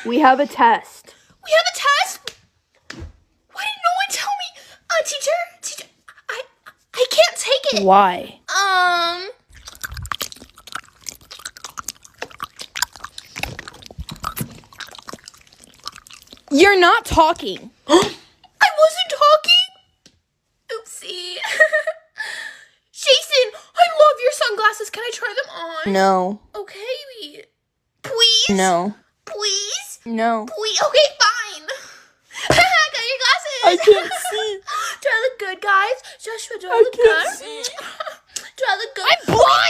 We have a test. We have a test? Why didn't no one tell me? Teacher, I can't take it. Why? You're not talking. I wasn't talking? Oopsie. Jason, I love your sunglasses. Can I try them on? No. Okay. Please? No. Please? No. Please? Okay, fine. Got your glasses. I can't see. Do I look good, guys? Joshua, do I I look can't good? see. Do I look good? I'm blind.